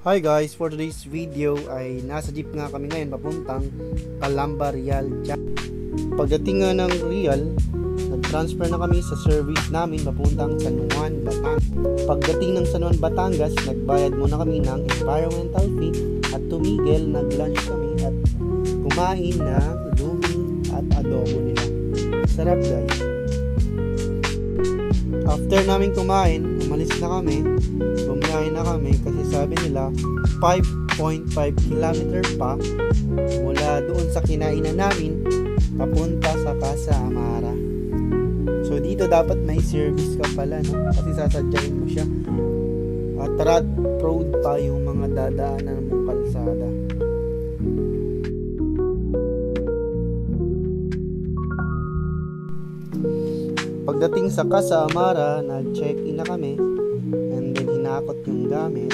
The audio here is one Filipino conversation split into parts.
Hi guys, for today's video ay nasa jeep nga kami ngayon papuntang Calamba, Real. Pagdating nga ng Real, nag-transfer na kami sa service namin papuntang San Juan, Batangas. Pagdating ng San Juan, Batangas, nagbayad muna kami ng environmental fee at tumigil, nag-lunch kami at kumain ng lumi at adobo nila. Sarap guys. After namin kumain, umalis na kami. Bumiyahe na kami kasi sabi nila 5.5 km pa mula doon sa kinainan namin papunta sa Casa Amara. So dito dapat may service ka pala, no? Kasi sasadyain mo siya. At road pa yung mga dadaanan mong kalsada. Pagdating sa Casa Amara, nag-check-in na kami and then hinakot yung gamit.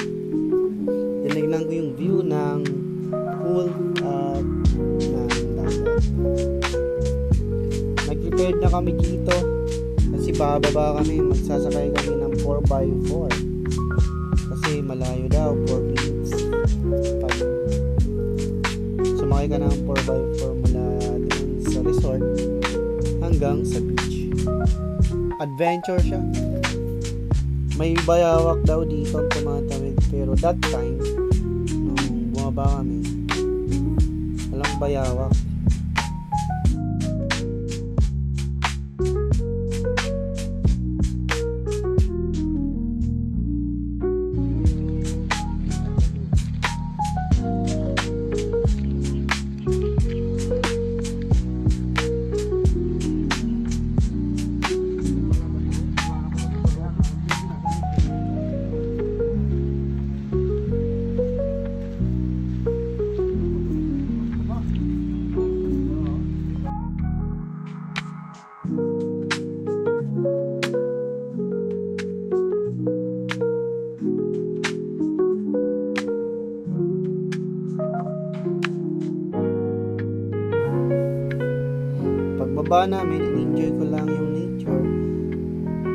Tinignan ko yung view ng pool at ng dagat. Nag-prepared na kami dito kasi bababa kami, magsasakay kami ng 4x4 kasi malayo daw, 4 minutes. Pag sumakay ka ng 4x4 mula doon sa resort hanggang sa beach. Adventure siya. May bayawak daw dito ang tumatawid, pero that time nung bumaba kami walang bayawak. Pagbaba namin, in-enjoy ko lang yung nature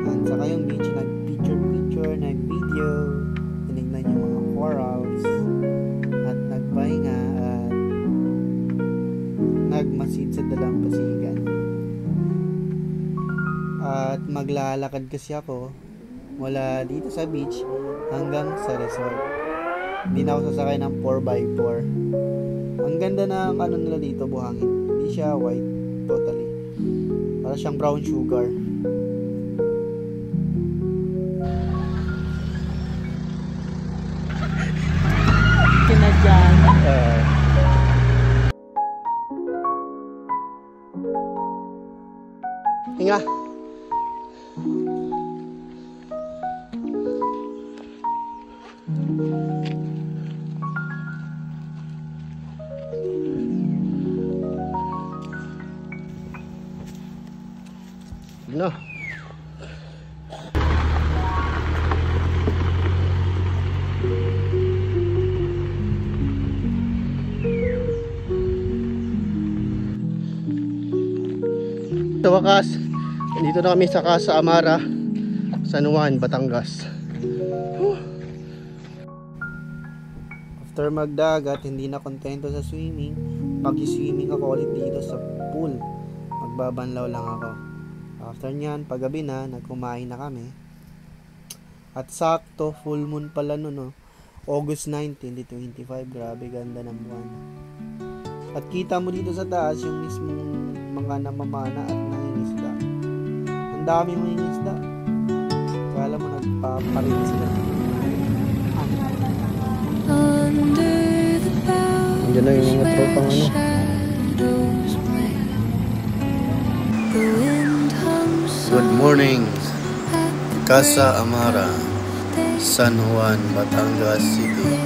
at saka yung beach. Nag-picture, nag-video, tinignan yung mga corals at nagpahinga at nagmasid sa dalampasigan. At maglalakad kasi ako mula dito sa beach hanggang sa resort. Hindi na ako sasakay ng 4x4. Ang ganda ng ano nila dito, buhangin. Hindi siya white totally. Para siyang brown sugar. Kinadyan. Hinga. No. Sa wakas, dito na kami sa Casa Amara, San Juan, Batangas. After magdagat, hindi na kontento sa swimming. Mag-swimming ako ulit dito sa pool. Magbabanlaw lang ako. After nyan, paggabi na, nagkumain na kami. At sakto, full moon pala no, no? August 9, 2025. Grabe, ganda ng buwan. At kita mo dito sa taas yung mismong mga namamana at nangingisda. Ang dami mga nangingisda. Kala mo nagpaparin sila. Andiyan na yung mga tropang ano. Good morning, Casa Amara, San Juan, Batangas City.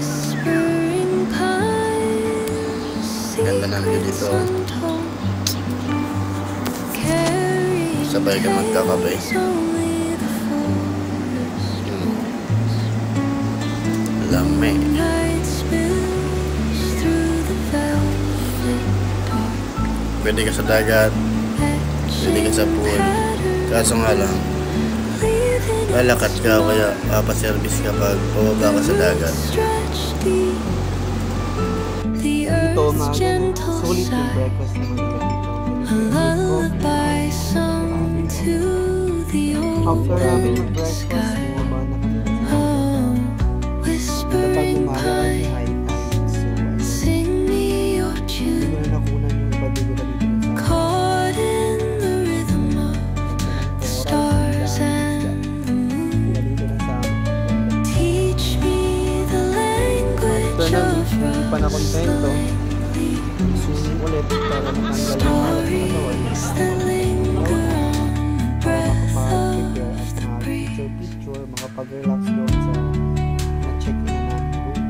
Ganda ng view dito. Sabay ka magkakape. Lame. Pwede ka sa dagat, pwede ka sa pool. Kaso nga lang, lalakad ka o kaya papaservice ka pag pababa ka sa dagat. Dito, sulit yung breakfast naman nila dito. After namin mag-breakfast, bumaba na kami sa kapag umaga kasi high tide. So, hindi ko na nakunan yung iba dito na dito hindi pa na kontento. Swimming ulit para matanggal yung halos na katawan. Makapag-prepare at picture, makapag-relax doon sa na-check-in na namin room.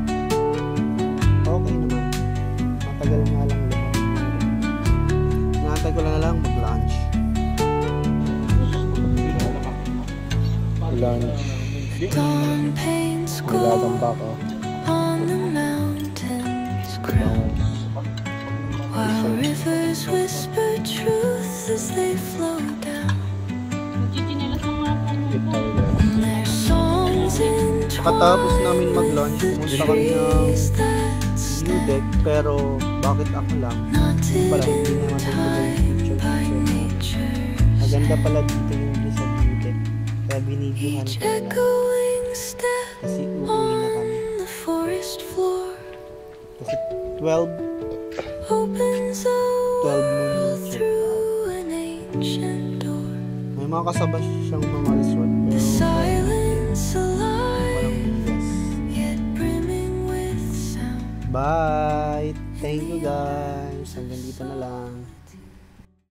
Okay naman. Matagal nga lang lumang. Naantay ko na lang mag-lunch. Lunch. Nilagang baka. While rivers whisper truth as they flow down, their songs Katapos namin mag-lunch, pumunta kami ng view deck, pero bakit ako lang? Pala, hindi na matutuloy yung picture. Maganda pala dito yung view sa view deck. Kaya binibiyuhan ko na lang. Kasi uuwi na kami. Kasi 12 noon check out. May mga kasabay siyang mga resort pero walang bigas. Bye! Thank you guys. Hanggang dito na lang.